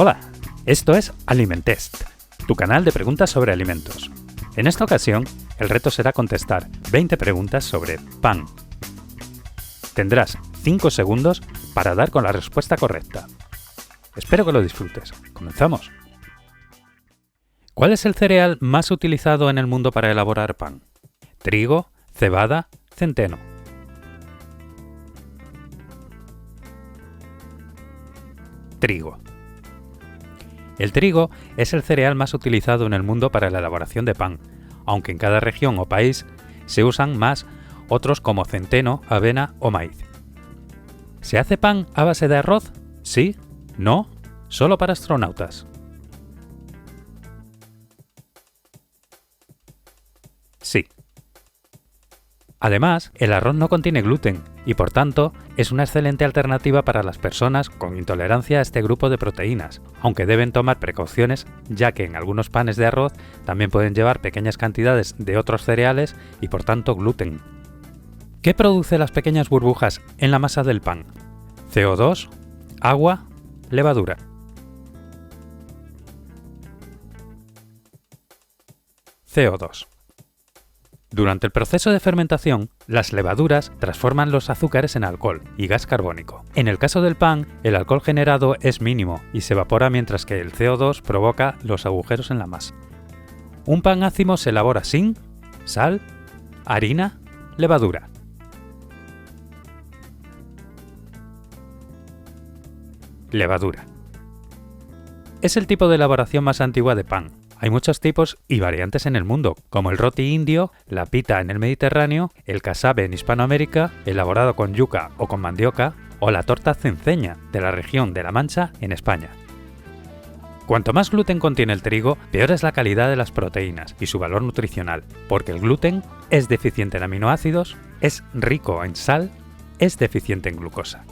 Hola, esto es Alimentest, tu canal de preguntas sobre alimentos. En esta ocasión, el reto será contestar 20 preguntas sobre pan. Tendrás 5 segundos para dar con la respuesta correcta. Espero que lo disfrutes. ¡Comenzamos! ¿Cuál es el cereal más utilizado en el mundo para elaborar pan? ¿Trigo, cebada, centeno? Trigo. El trigo es el cereal más utilizado en el mundo para la elaboración de pan, aunque en cada región o país se usan más otros como centeno, avena o maíz. ¿Se hace pan a base de arroz? ¿Sí? ¿No? ¿Solo para astronautas? Sí. Además, el arroz no contiene gluten y por tanto es una excelente alternativa para las personas con intolerancia a este grupo de proteínas, aunque deben tomar precauciones ya que en algunos panes de arroz también pueden llevar pequeñas cantidades de otros cereales y por tanto gluten. ¿Qué produce las pequeñas burbujas en la masa del pan? CO2, agua, levadura. CO2. Durante el proceso de fermentación, las levaduras transforman los azúcares en alcohol y gas carbónico. En el caso del pan, el alcohol generado es mínimo y se evapora mientras que el CO2 provoca los agujeros en la masa. Un pan ácimo se elabora sin sal, harina, levadura. Levadura. Es el tipo de elaboración más antigua de pan. Hay muchos tipos y variantes en el mundo, como el roti indio, la pita en el Mediterráneo, el casabe en Hispanoamérica, elaborado con yuca o con mandioca, o la torta cenceña de la región de La Mancha en España. Cuanto más gluten contiene el trigo, peor es la calidad de las proteínas y su valor nutricional, porque el gluten es deficiente en aminoácidos, es rico en sal, es deficiente en glucosa.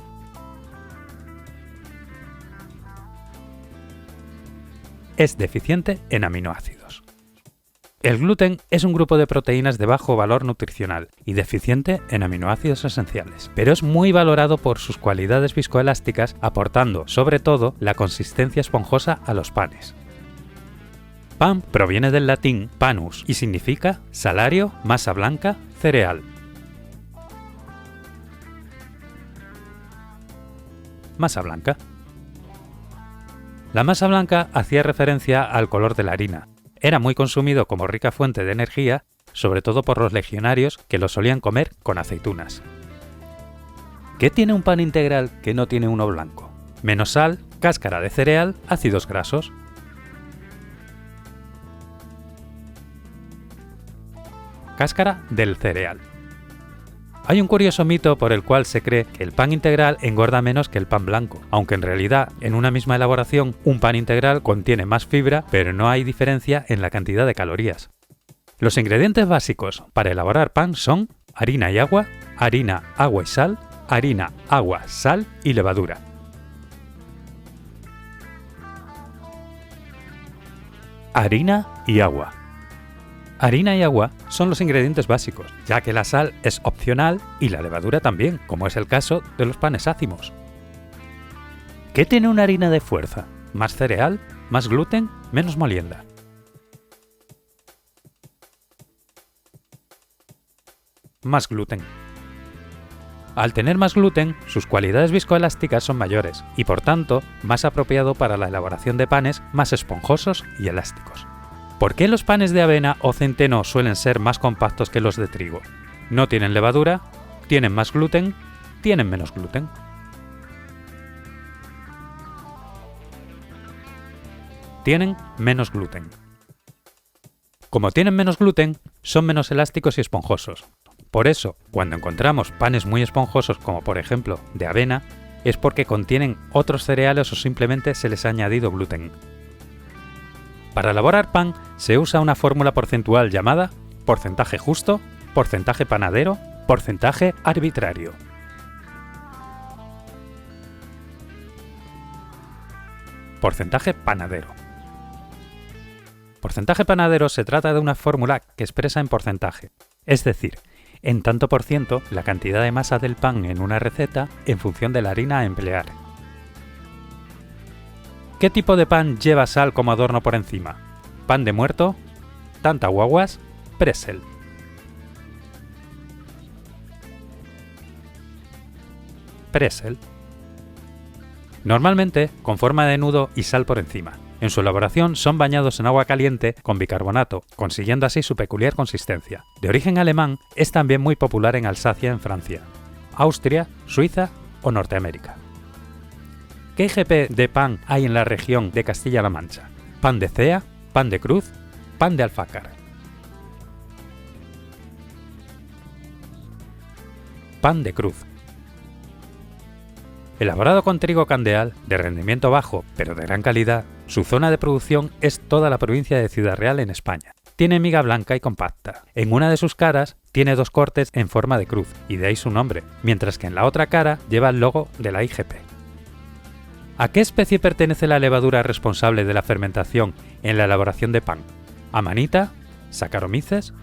Es deficiente en aminoácidos. El gluten es un grupo de proteínas de bajo valor nutricional y deficiente en aminoácidos esenciales, pero es muy valorado por sus cualidades viscoelásticas, aportando, sobre todo, la consistencia esponjosa a los panes. Pan proviene del latín panus y significa salario, masa blanca, cereal. Masa blanca. La masa blanca hacía referencia al color de la harina. Era muy consumido como rica fuente de energía, sobre todo por los legionarios que lo solían comer con aceitunas. ¿Qué tiene un pan integral que no tiene uno blanco? Menos sal, cáscara de cereal, ácidos grasos. Cáscara del cereal. Hay un curioso mito por el cual se cree que el pan integral engorda menos que el pan blanco, aunque en realidad en una misma elaboración un pan integral contiene más fibra, pero no hay diferencia en la cantidad de calorías. Los ingredientes básicos para elaborar pan son harina y agua, harina, agua y sal, harina, agua, sal y levadura. Harina y agua. Harina y agua son los ingredientes básicos, ya que la sal es opcional y la levadura también, como es el caso de los panes ácimos. ¿Qué tiene una harina de fuerza? ¿Más cereal? ¿Más gluten? ¿Menos molienda? Más gluten. Al tener más gluten, sus cualidades viscoelásticas son mayores y por tanto más apropiado para la elaboración de panes más esponjosos y elásticos. ¿Por qué los panes de avena o centeno suelen ser más compactos que los de trigo? No tienen levadura, tienen más gluten, tienen menos gluten. Tienen menos gluten. Como tienen menos gluten, son menos elásticos y esponjosos. Por eso, cuando encontramos panes muy esponjosos como por ejemplo de avena, es porque contienen otros cereales o simplemente se les ha añadido gluten. Para elaborar pan se usa una fórmula porcentual llamada porcentaje justo, porcentaje panadero, porcentaje arbitrario. Porcentaje panadero. Porcentaje panadero se trata de una fórmula que expresa en porcentaje, es decir, en tanto por ciento la cantidad de masa del pan en una receta en función de la harina a emplear. ¿Qué tipo de pan lleva sal como adorno por encima? ¿Pan de muerto? ¿Tantahuaguas? ¿Pretzel? Pretzel. Normalmente con forma de nudo y sal por encima. En su elaboración son bañados en agua caliente con bicarbonato, consiguiendo así su peculiar consistencia. De origen alemán, es también muy popular en Alsacia en Francia, Austria, Suiza o Norteamérica. ¿Qué IGP de pan hay en la región de Castilla-La Mancha? ¿Pan de cea? ¿Pan de cruz? ¿Pan de alfácar? Pan de cruz. Elaborado con trigo candeal, de rendimiento bajo pero de gran calidad, su zona de producción es toda la provincia de Ciudad Real en España. Tiene miga blanca y compacta. En una de sus caras tiene 2 cortes en forma de cruz, y de ahí su nombre, mientras que en la otra cara lleva el logo de la IGP. ¿A qué especie pertenece la levadura responsable de la fermentación en la elaboración de pan? ¿Amanita? ¿Saccharomyces?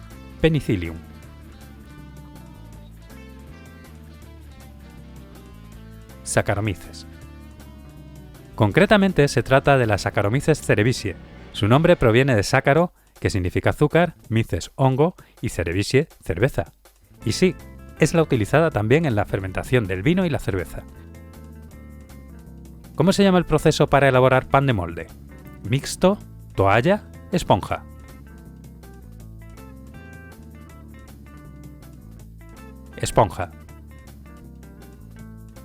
¿Penicillium? Saccharomyces. Concretamente se trata de la Saccharomyces cerevisiae. Su nombre proviene de sácaro, que significa azúcar, myces hongo y cerevisiae cerveza. Y sí, es la utilizada también en la fermentación del vino y la cerveza. ¿Cómo se llama el proceso para elaborar pan de molde? ¿Mixto? ¿Toalla? ¿Esponja? Esponja.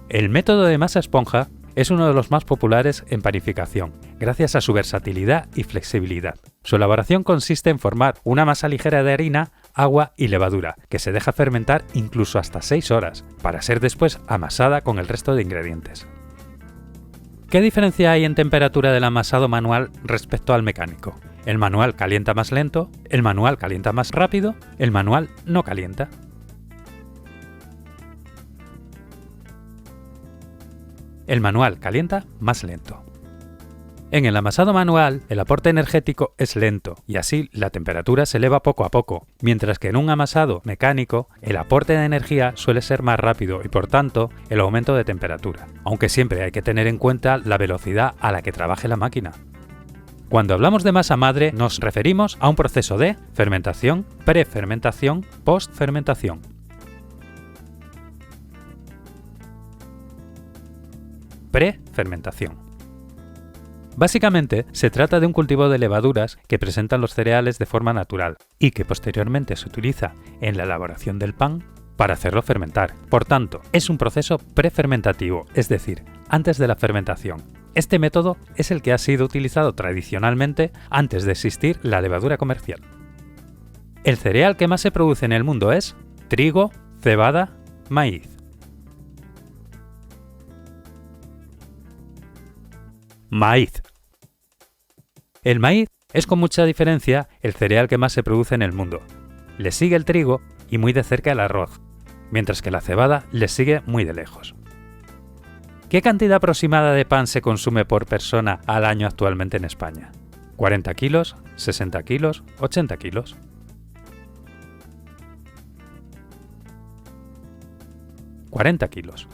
El método de masa esponja es uno de los más populares en panificación, gracias a su versatilidad y flexibilidad. Su elaboración consiste en formar una masa ligera de harina, agua y levadura, que se deja fermentar incluso hasta 6 horas, para ser después amasada con el resto de ingredientes. ¿Qué diferencia hay en temperatura del amasado manual respecto al mecánico? El manual calienta más lento, el manual calienta más rápido, el manual no calienta. El manual calienta más lento. En el amasado manual, el aporte energético es lento y así la temperatura se eleva poco a poco, mientras que en un amasado mecánico, el aporte de energía suele ser más rápido y por tanto, el aumento de temperatura, aunque siempre hay que tener en cuenta la velocidad a la que trabaje la máquina. Cuando hablamos de masa madre, nos referimos a un proceso de fermentación, prefermentación, postfermentación. Prefermentación. Básicamente, se trata de un cultivo de levaduras que presentan los cereales de forma natural y que posteriormente se utiliza en la elaboración del pan para hacerlo fermentar. Por tanto, es un proceso prefermentativo, es decir, antes de la fermentación. Este método es el que ha sido utilizado tradicionalmente antes de existir la levadura comercial. El cereal que más se produce en el mundo es trigo, cebada, maíz. Maíz. El maíz es con mucha diferencia el cereal que más se produce en el mundo. Le sigue el trigo y muy de cerca el arroz, mientras que la cebada le sigue muy de lejos. ¿Qué cantidad aproximada de pan se consume por persona al año actualmente en España? ¿40 kilos? ¿60 kilos? ¿80 kilos? ¿40 kilos?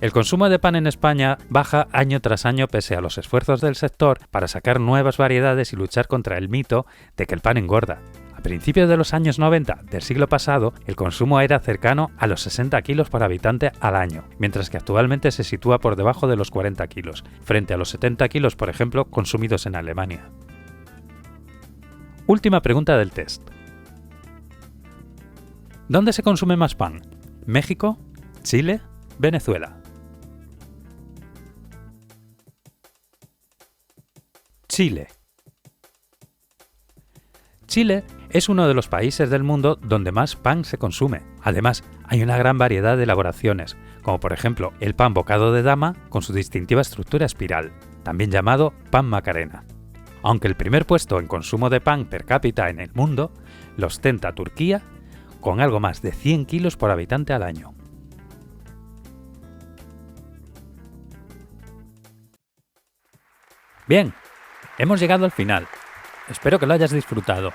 El consumo de pan en España baja año tras año pese a los esfuerzos del sector para sacar nuevas variedades y luchar contra el mito de que el pan engorda. A principios de los años 90 del siglo pasado, el consumo era cercano a los 60 kilos por habitante al año, mientras que actualmente se sitúa por debajo de los 40 kilos, frente a los 70 kilos, por ejemplo, consumidos en Alemania. Última pregunta del test. ¿Dónde se consume más pan? ¿México? ¿Chile? ¿Venezuela? Chile. Chile es uno de los países del mundo donde más pan se consume. Además, hay una gran variedad de elaboraciones, como por ejemplo el pan bocado de dama con su distintiva estructura espiral, también llamado pan Macarena. Aunque el primer puesto en consumo de pan per cápita en el mundo lo ostenta Turquía, con algo más de 100 kilos por habitante al año. Bien, hemos llegado al final. Espero que lo hayas disfrutado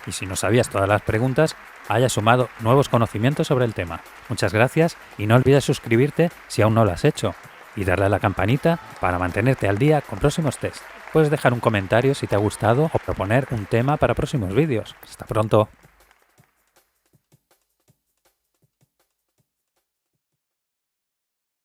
y si no sabías todas las preguntas, hayas sumado nuevos conocimientos sobre el tema. Muchas gracias y no olvides suscribirte si aún no lo has hecho. y darle a la campanita para mantenerte al día con próximos tests. Puedes dejar un comentario si te ha gustado o proponer un tema para próximos vídeos. Hasta pronto.